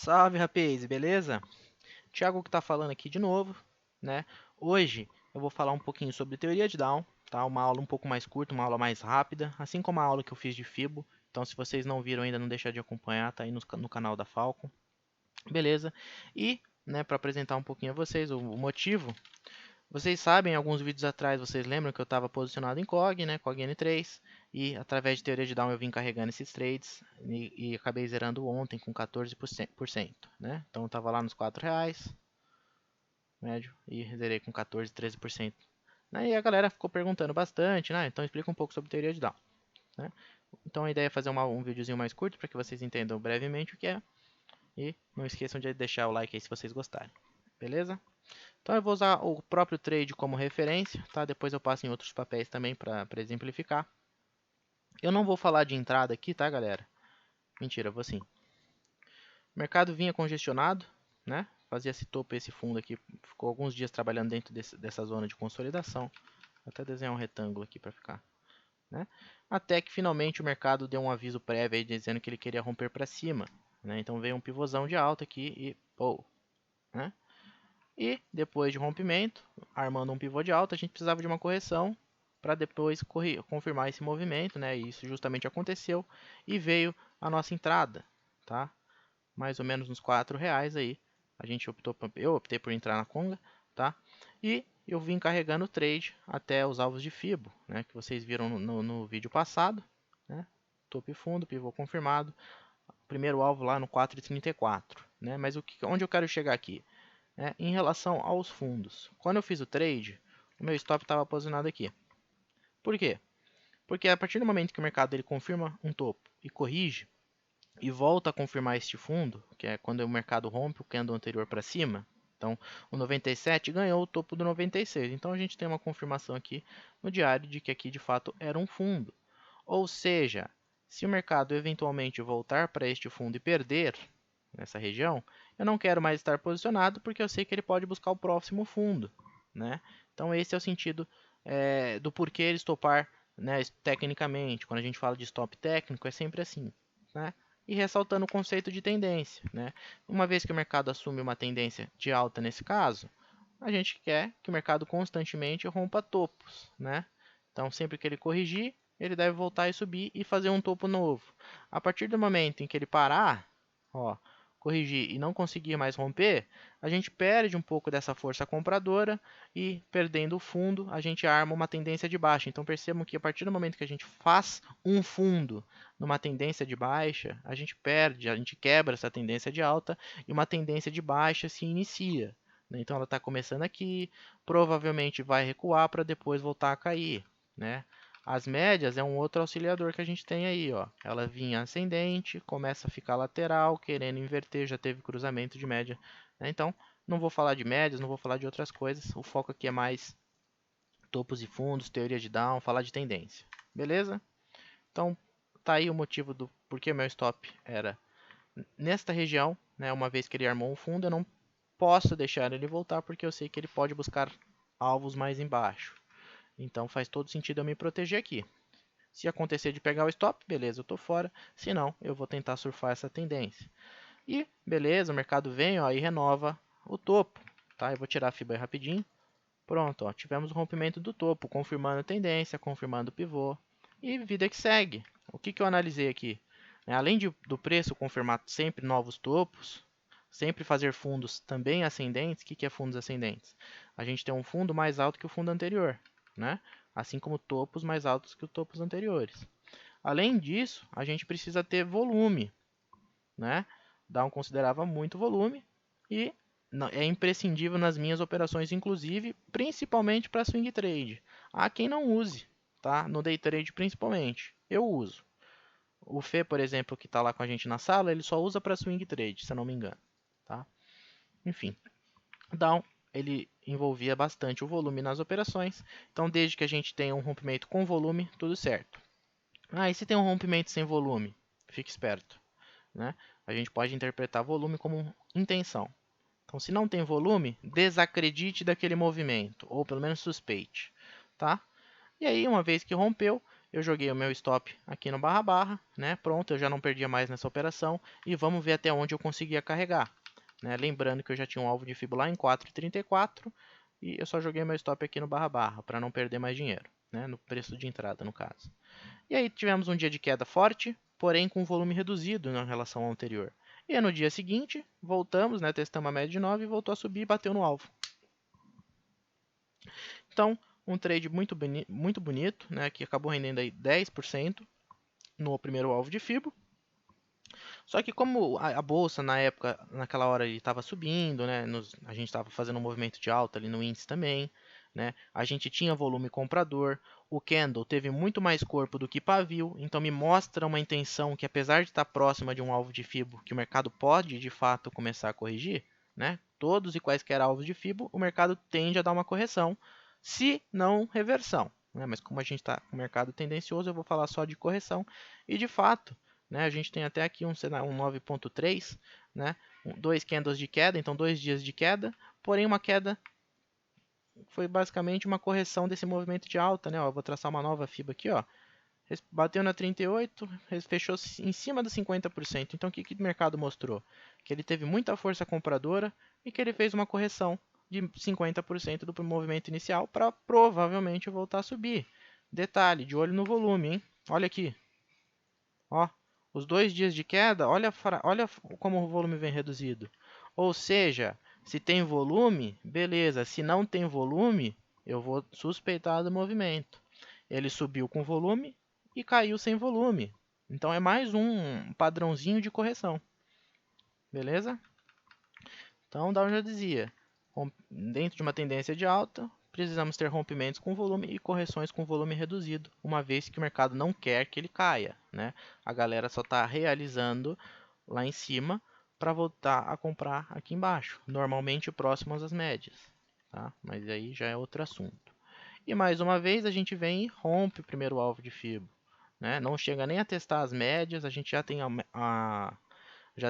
Salve, rapaz, beleza? Thiago que tá falando aqui de novo, né? Hoje eu vou falar um pouquinho sobre teoria de Down, tá? Uma aula um pouco mais curta, uma aula mais rápida, assim como a aula que eu fiz de Fibo. Então, se vocês não viram ainda, não deixa de acompanhar, tá aí no canal da Falcon, beleza? E, né, para apresentar um pouquinho a vocês o motivo, vocês sabem, alguns vídeos atrás, vocês lembram que eu estava posicionado em COG, né, COG N3, e através de teoria de Down eu vim carregando esses trades e acabei zerando ontem com 14%, né? Então eu estava lá nos R$ 4, médio, e zerei com 14, 13%. Né? E a galera ficou perguntando bastante, né? Então explica um pouco sobre teoria de Down, né? Então a ideia é fazer um videozinho mais curto para que vocês entendam brevemente o que é. E não esqueçam de deixar o like aí se vocês gostarem, beleza? Então eu vou usar o próprio trade como referência, tá? Depois eu passo em outros papéis também para exemplificar. Eu não vou falar de entrada aqui, tá, galera? Mentira, eu vou sim. O mercado vinha congestionado, né? Fazia esse topo, esse fundo aqui, ficou alguns dias trabalhando dentro dessa zona de consolidação. Vou até desenhar um retângulo aqui para ficar, né? Até que finalmente o mercado deu um aviso prévio aí dizendo que ele queria romper para cima, né? Então veio um pivôzão de alta aqui e pô, né? E depois de rompimento, armando um pivô de alta, a gente precisava de uma correção para depois confirmar esse movimento, né? E isso justamente aconteceu e veio a nossa entrada, tá? Mais ou menos uns R$ 4 aí. Eu optei por entrar na Conga, tá? E eu vim carregando o trade até os alvos de Fibo, né? Que vocês viram no vídeo passado, né? Topo e fundo, pivô confirmado. Primeiro alvo lá no 4,34, né? Mas onde eu quero chegar aqui? Em relação aos fundos. Quando eu fiz o trade, o meu stop estava posicionado aqui. Por quê? Porque a partir do momento que o mercado ele confirma um topo e corrige, e volta a confirmar este fundo, que é quando o mercado rompe o candle anterior para cima, então o 97 ganhou o topo do 96. Então a gente tem uma confirmação aqui no diário de que aqui de fato era um fundo. Ou seja, se o mercado eventualmente voltar para este fundo e perder nessa região, eu não quero mais estar posicionado porque eu sei que ele pode buscar o próximo fundo, né? Então esse é o sentido do porquê ele estopar, né, tecnicamente. Quando a gente fala de stop técnico, é sempre assim, né? E ressaltando o conceito de tendência, né? Uma vez que o mercado assume uma tendência de alta nesse caso, a gente quer que o mercado constantemente rompa topos, né? Então sempre que ele corrigir, ele deve voltar e subir e fazer um topo novo. A partir do momento em que ele parar, ó, corrigir e não conseguir mais romper, a gente perde um pouco dessa força compradora e, perdendo o fundo, a gente arma uma tendência de baixa. Então percebam que a partir do momento que a gente faz um fundo numa tendência de baixa, a gente perde, a gente quebra essa tendência de alta e uma tendência de baixa se inicia, né? Então ela está começando aqui, provavelmente vai recuar para depois voltar a cair, né? As médias é um outro auxiliador que a gente tem aí, ó. Ela vinha ascendente, começa a ficar lateral, querendo inverter, já teve cruzamento de média, né? Então, não vou falar de médias, não vou falar de outras coisas. O foco aqui é mais topos e fundos, teoria de Down, falar de tendência. Beleza? Então, tá aí o motivo do porquê meu stop era nesta região, né? Uma vez que ele armou um fundo, eu não posso deixar ele voltar porque eu sei que ele pode buscar alvos mais embaixo. Então faz todo sentido eu me proteger aqui. Se acontecer de pegar o stop, beleza, eu estou fora. Se não, eu vou tentar surfar essa tendência. E beleza, o mercado vem ó, e renova o topo. Tá? Eu vou tirar a FIBA aí rapidinho. Pronto, ó, tivemos o rompimento do topo, confirmando a tendência, confirmando o pivô. E vida que segue. O que eu analisei aqui? Além do preço confirmar sempre novos topos, sempre fazer fundos também ascendentes. O que é fundos ascendentes? A gente tem um fundo mais alto que o fundo anterior, né? Assim como topos mais altos que os topos anteriores. Além disso, a gente precisa ter volume, né? Down considerava muito volume e é imprescindível nas minhas operações, inclusive, principalmente para swing trade. Há quem não use, tá? No day trade principalmente. Eu uso. O Fê, por exemplo, que está lá com a gente na sala, ele só usa para swing trade, se eu não me engano, tá? Enfim, Down ele envolvia bastante o volume nas operações, então desde que a gente tenha um rompimento com volume, tudo certo. E se tem um rompimento sem volume? Fique esperto, né? A gente pode interpretar volume como intenção. Então, se não tem volume, desacredite daquele movimento, ou pelo menos suspeite, tá? E aí, uma vez que rompeu, eu joguei o meu stop aqui no barra barra, né? Pronto, eu já não perdia mais nessa operação e vamos ver até onde eu conseguia carregar, né? Lembrando que eu já tinha um alvo de FIBO lá em 4,34 e eu só joguei meu stop aqui no barra barra para não perder mais dinheiro, né? No preço de entrada, no caso. E aí tivemos um dia de queda forte, porém com volume reduzido em relação ao anterior. E no dia seguinte, voltamos, né? Testamos a média de 9 e voltou a subir e bateu no alvo. Então, um trade muito bonito, né, que acabou rendendo aí 10% no primeiro alvo de FIBO. Só que como a bolsa na época, naquela hora ele estava subindo, né, a gente estava fazendo um movimento de alta ali no índice também, né, a gente tinha volume comprador, o candle teve muito mais corpo do que pavio, então me mostra uma intenção que apesar de estar próxima de um alvo de FIBO, que o mercado pode de fato começar a corrigir, né, todos e quaisquer alvos de FIBO, o mercado tende a dar uma correção, se não reversão, né, mas como a gente está com o mercado tendencioso, eu vou falar só de correção, e de fato, né, a gente tem até aqui um 9.3, né, dois candles de queda, então 2 dias de queda, porém uma queda foi basicamente uma correção desse movimento de alta, né? Ó, vou traçar uma nova FIBA aqui, ó. Bateu na 38, fechou em cima dos 50%. Então o que o mercado mostrou? Que ele teve muita força compradora e que ele fez uma correção de 50% do movimento inicial para provavelmente voltar a subir. Detalhe, de olho no volume, hein? Olha aqui. Ó, os 2 dias de queda, olha como o volume vem reduzido. Ou seja, se tem volume, beleza. Se não tem volume, eu vou suspeitar do movimento. Ele subiu com volume e caiu sem volume. Então é mais um padrãozinho de correção. Beleza? Então, Dow já dizia, dentro de uma tendência de alta, precisamos ter rompimentos com volume e correções com volume reduzido, uma vez que o mercado não quer que ele caia, né? A galera só está realizando lá em cima para voltar a comprar aqui embaixo, normalmente próximas às médias, tá? Mas aí já é outro assunto. E mais uma vez a gente vem e rompe o primeiro alvo de FIBO, né? Não chega nem a testar as médias, a gente já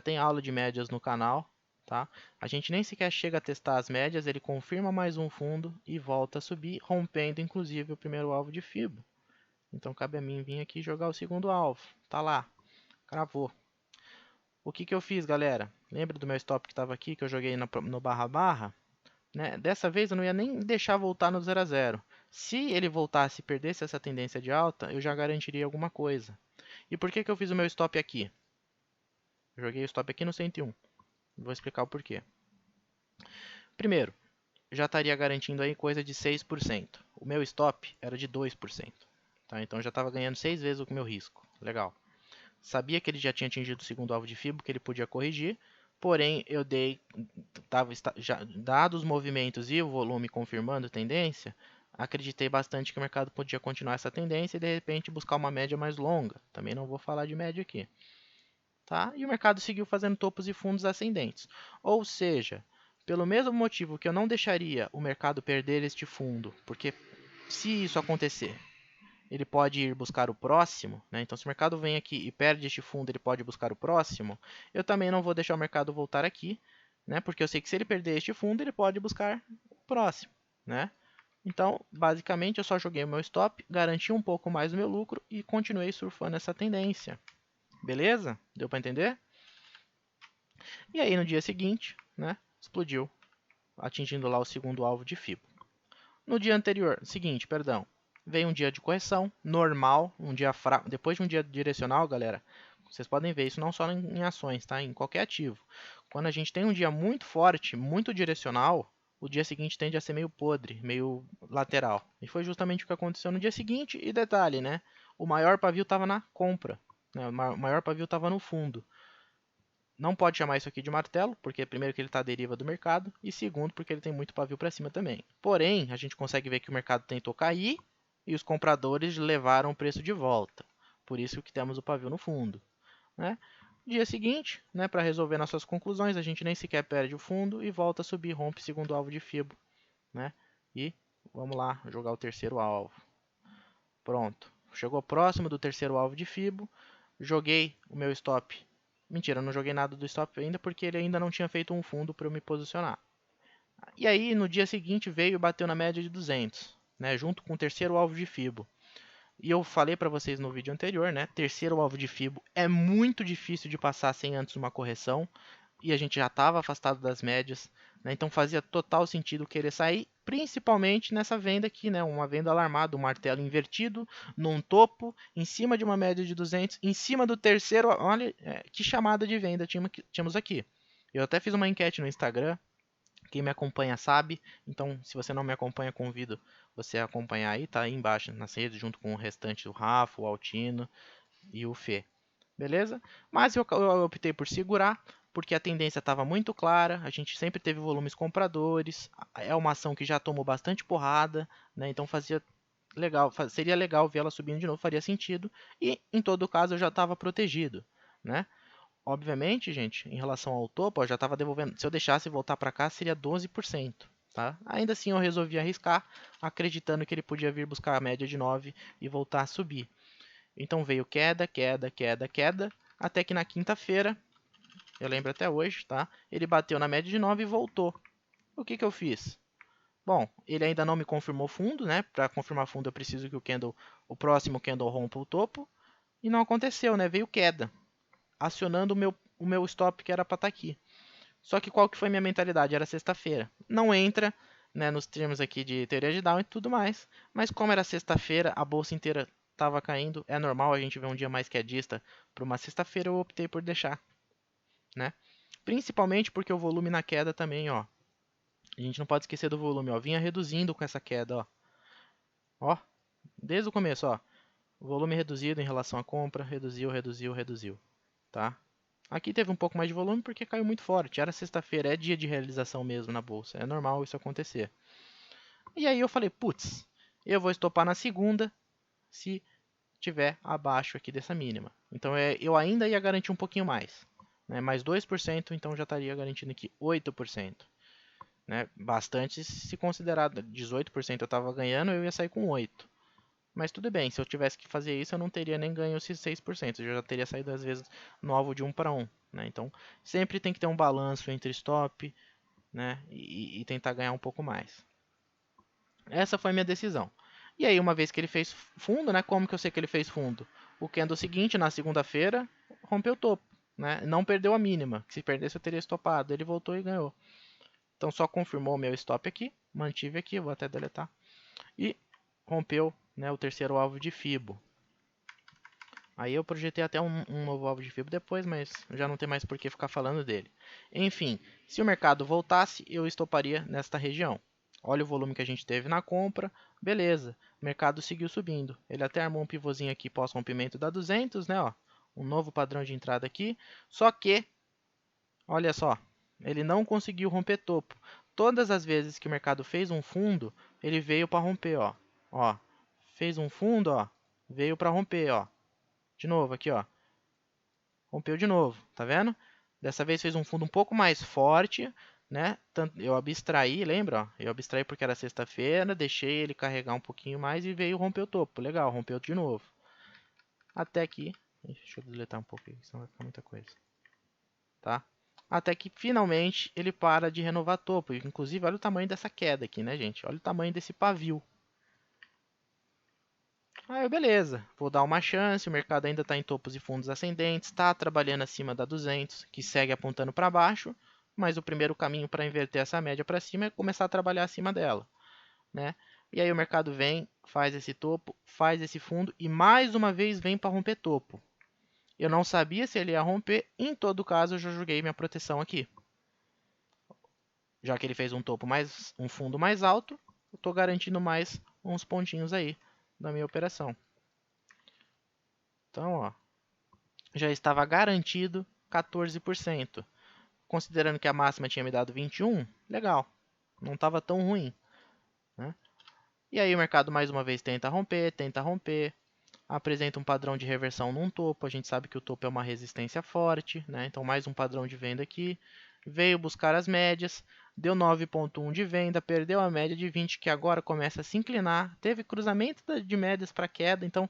tem aula de médias no canal, tá? A gente nem sequer chega a testar as médias, ele confirma mais um fundo e volta a subir, rompendo inclusive o primeiro alvo de FIBO. Então cabe a mim vir aqui jogar o segundo alvo. Tá lá, cravou. O que eu fiz, galera? Lembra do meu stop que estava aqui, que eu joguei no barra barra? Né? Dessa vez eu não ia nem deixar voltar no 0 a 0. Se ele voltasse e perdesse essa tendência de alta, eu já garantiria alguma coisa. E por que eu fiz o meu stop aqui? Eu joguei o stop aqui no 101. Vou explicar o porquê. Primeiro, já estaria garantindo aí coisa de 6%. O meu stop era de 2%. Tá? Então já estava ganhando 6 vezes o meu risco. Legal. Sabia que ele já tinha atingido o segundo alvo de FIBO, que ele podia corrigir. Porém, eu dados os movimentos e o volume confirmando a tendência, acreditei bastante que o mercado podia continuar essa tendência e de repente buscar uma média mais longa. Também não vou falar de média aqui. Tá? E o mercado seguiu fazendo topos e fundos ascendentes. Ou seja, pelo mesmo motivo que eu não deixaria o mercado perder este fundo, porque se isso acontecer, ele pode ir buscar o próximo, né? Então se o mercado vem aqui e perde este fundo, ele pode buscar o próximo, eu também não vou deixar o mercado voltar aqui, né? Porque eu sei que se ele perder este fundo, ele pode buscar o próximo, né? Então, basicamente, eu só joguei o meu stop, garanti um pouco mais do meu lucro e continuei surfando essa tendência. Beleza? Deu para entender? E aí no dia seguinte, né, explodiu, atingindo lá o segundo alvo de FIBO. No dia anterior, seguinte, perdão, veio um dia de correção, normal, um dia fraco, depois de um dia direcional, galera, vocês podem ver isso não só em ações, tá? Em qualquer ativo. Quando a gente tem um dia muito forte, muito direcional, o dia seguinte tende a ser meio podre, meio lateral. E foi justamente o que aconteceu no dia seguinte. E detalhe, né? O maior pavio estava na compra, né? O maior pavio estava no fundo. Não pode chamar isso aqui de martelo, porque primeiro que ele está à deriva do mercado, e segundo porque ele tem muito pavio para cima também. Porém, a gente consegue ver que o mercado tentou cair e os compradores levaram o preço de volta. Por isso que temos o pavio no fundo. Né? Dia seguinte, né, para resolver nossas conclusões, a gente nem sequer perde o fundo e volta a subir, rompe segundo alvo de FIBO. Né? E vamos lá jogar o terceiro alvo. Pronto. Chegou próximo do terceiro alvo de FIBO. Joguei o meu stop. Mentira, eu não joguei nada do stop ainda porque ele ainda não tinha feito um fundo para eu me posicionar. E aí, no dia seguinte, veio e bateu na média de 200, né, junto com o terceiro alvo de FIBO. E eu falei para vocês no vídeo anterior, né? Terceiro alvo de Fibo é muito difícil de passar sem antes uma correção. E a gente já estava afastado das médias, né? Então fazia total sentido querer sair, principalmente nessa venda aqui, né? Uma venda alarmada, um martelo invertido, num topo, em cima de uma média de 200, em cima do terceiro. Olha que chamada de venda tínhamos aqui. Eu até fiz uma enquete no Instagram. Quem me acompanha sabe, então se você não me acompanha, convido você a acompanhar aí, tá aí embaixo nas redes, junto com o restante do Rafa, o Altino e o Fê. Beleza? Mas eu optei por segurar, porque a tendência estava muito clara, a gente sempre teve volumes compradores, é uma ação que já tomou bastante porrada, né? Então seria legal ver ela subindo de novo, faria sentido, e em todo caso eu já estava protegido, né? Obviamente, gente, em relação ao topo, eu já estava devolvendo. Se eu deixasse voltar para cá, seria 12%. Tá? Ainda assim, eu resolvi arriscar, acreditando que ele podia vir buscar a média de 9 e voltar a subir. Então veio queda, queda, queda, queda, até que na quinta-feira, eu lembro até hoje, tá? Ele bateu na média de 9 e voltou. O que eu fiz? Bom, ele ainda não me confirmou fundo, né? Para confirmar fundo, eu preciso que o próximo candle rompa o topo. E não aconteceu, né? Veio queda, acionando o meu stop que era para estar aqui. Só que qual que foi minha mentalidade? Era sexta-feira. Não entra, né, nos termos aqui de teoria de Down e tudo mais. Mas como era sexta-feira, a bolsa inteira estava caindo. É normal a gente ver um dia mais quedista para uma sexta-feira. Eu optei por deixar, né? Principalmente porque o volume na queda também, ó. A gente não pode esquecer do volume, ó. Vinha reduzindo com essa queda, ó. Ó, desde o começo, ó. O volume reduzido em relação à compra, reduziu, reduziu, reduziu, tá? Aqui teve um pouco mais de volume porque caiu muito forte. Era sexta-feira, é dia de realização mesmo na bolsa. É normal isso acontecer. E aí eu falei, putz, eu vou estopar na segunda se tiver abaixo aqui dessa mínima. Então eu ainda ia garantir um pouquinho mais. Né? Mais 2%, então já estaria garantindo aqui 8%. Né? Bastante se considerar 18% eu estava ganhando, eu ia sair com 8%. Mas tudo bem, se eu tivesse que fazer isso, eu não teria nem ganho esses 6%. Eu já teria saído, às vezes, no alvo de 1 para 1. Né? Então, sempre tem que ter um balanço entre stop, né, e tentar ganhar um pouco mais. Essa foi a minha decisão. E aí, uma vez que ele fez fundo, né, como que eu sei que ele fez fundo? O candle seguinte, na segunda-feira, rompeu o topo. Né? Não perdeu a mínima. Se perdesse, eu teria estopado. Ele voltou e ganhou. Então, só confirmou o meu stop aqui. Mantive aqui, vou até deletar. E rompeu, né, o terceiro alvo de Fibo. Aí eu projetei até um novo alvo de Fibo depois, mas já não tem mais por que ficar falando dele. Enfim, se o mercado voltasse, eu estoparia nesta região. Olha o volume que a gente teve na compra, beleza. O mercado seguiu subindo. Ele até armou um pivôzinho aqui pós-rompimento da 200, né? Ó, um novo padrão de entrada aqui. Só que, olha só, ele não conseguiu romper topo. Todas as vezes que o mercado fez um fundo, ele veio para romper, ó. Ó, fez um fundo, ó, veio para romper, ó. De novo, aqui, ó. Rompeu de novo, tá vendo? Dessa vez fez um fundo um pouco mais forte, né? Eu abstraí, lembra? Ó? Eu abstraí porque era sexta-feira, deixei ele carregar um pouquinho mais e veio romper o topo. Legal, rompeu de novo. Até aqui. Deixa eu deletar um pouco aqui, senão vai ficar muita coisa. Tá? Até que finalmente ele para de renovar topo. Inclusive, olha o tamanho dessa queda aqui, né, gente? Olha o tamanho desse pavio. Aí, beleza, vou dar uma chance, o mercado ainda está em topos e fundos ascendentes, está trabalhando acima da 200, que segue apontando para baixo, mas o primeiro caminho para inverter essa média para cima é começar a trabalhar acima dela. Né? E aí o mercado vem, faz esse topo, faz esse fundo e mais uma vez vem para romper topo. Eu não sabia se ele ia romper, em todo caso eu já joguei minha proteção aqui. Já que ele fez um fundo mais alto, eu estou garantindo mais uns pontinhos aí da minha operação. Então, ó, já estava garantido 14%. Considerando que a máxima tinha me dado 21%, legal, não estava tão ruim. Né? E aí o mercado mais uma vez tenta romper, apresenta um padrão de reversão num topo, a gente sabe que o topo é uma resistência forte, né? Então mais um padrão de venda aqui, veio buscar as médias, deu 9,1 de venda, perdeu a média de 20, que agora começa a se inclinar, teve cruzamento de médias para queda, então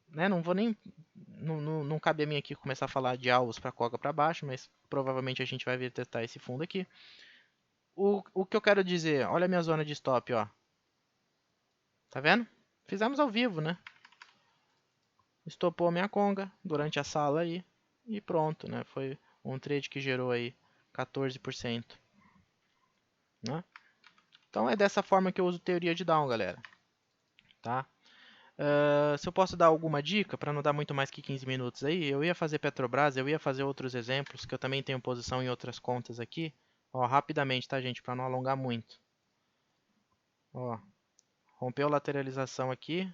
né, não vou nem. Não cabe a mim aqui começar a falar de alvos para coga para baixo, mas provavelmente a gente vai vir testar esse fundo aqui. O que eu quero dizer, olha a minha zona de stop, ó. Tá vendo? Fizemos ao vivo, né? estopou a minha conga durante a sala aí e pronto, né? Foi um trade que gerou aí 14%, né? Então é dessa forma que eu uso teoria de Down, galera, tá? Se eu posso dar alguma dica, para não dar muito mais que 15 minutos aí, eu ia fazer Petrobras, eu ia fazer outros exemplos, que eu também tenho posição em outras contas aqui. Ó, rapidamente, tá, gente, para não alongar muito. Ó, rompeu lateralização aqui,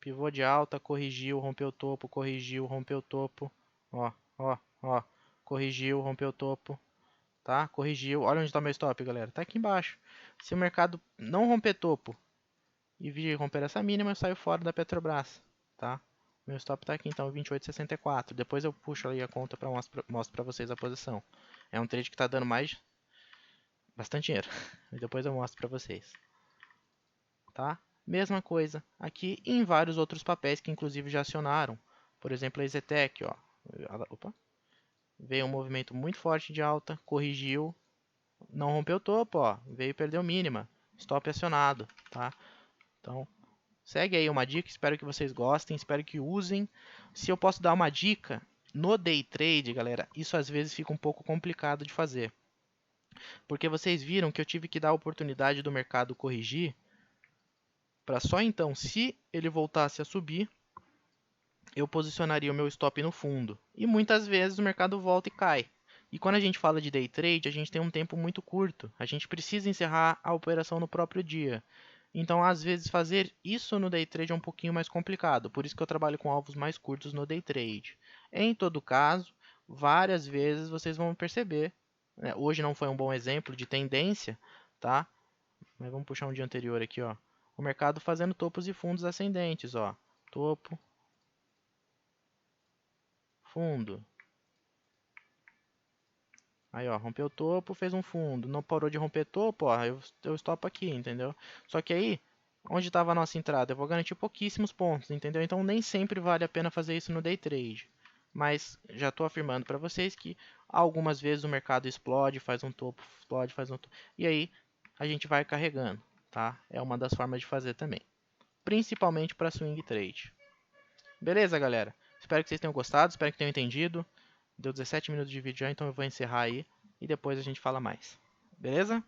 pivô de alta, corrigiu, rompeu o topo, corrigiu, rompeu o topo. Ó, corrigiu, rompeu o topo, tá? Corrigiu. Olha onde está meu stop, galera. Tá aqui embaixo. Se o mercado não romper topo e vir romper essa mínima, eu saio fora da Petrobras, tá? Meu stop está aqui, então, 28,64. Depois eu puxo aí a conta para mostro para vocês a posição. É um trade que está dando bastante dinheiro. E depois eu mostro para vocês, tá? Mesma coisa aqui em vários outros papéis que inclusive já acionaram. Por exemplo, a EZTEC, ó. Opa. Veio um movimento muito forte de alta, corrigiu, não rompeu o topo, ó. Veio e perdeu mínima. Stop acionado, tá? Então, segue aí uma dica, espero que vocês gostem, espero que usem. Se eu posso dar uma dica, no day trade, galera, isso às vezes fica um pouco complicado de fazer. Porque vocês viram que eu tive que dar a oportunidade do mercado corrigir, para só então, se ele voltasse a subir, eu posicionaria o meu stop no fundo. E muitas vezes o mercado volta e cai. E quando a gente fala de day trade, a gente tem um tempo muito curto. A gente precisa encerrar a operação no próprio dia. Então, às vezes, fazer isso no day trade é um pouquinho mais complicado. Por isso que eu trabalho com alvos mais curtos no day trade. Em todo caso, várias vezes vocês vão perceber, né? Hoje não foi um bom exemplo de tendência, tá? Mas vamos puxar um dia anterior aqui, ó. O mercado fazendo topos e fundos ascendentes, ó. Topo, fundo. Aí, ó, rompeu o topo, fez um fundo. Não parou de romper topo, ó, eu stop aqui, entendeu? Só que aí, onde estava a nossa entrada? Eu vou garantir pouquíssimos pontos, entendeu? Então, nem sempre vale a pena fazer isso no day trade. Mas já estou afirmando para vocês que algumas vezes o mercado explode, faz um topo, explode, faz um topo. E aí, a gente vai carregando, tá? É uma das formas de fazer também. Principalmente para swing trade. Beleza, galera? Espero que vocês tenham gostado, espero que tenham entendido. Deu 17 minutos de vídeo já, então eu vou encerrar aí e depois a gente fala mais. Beleza?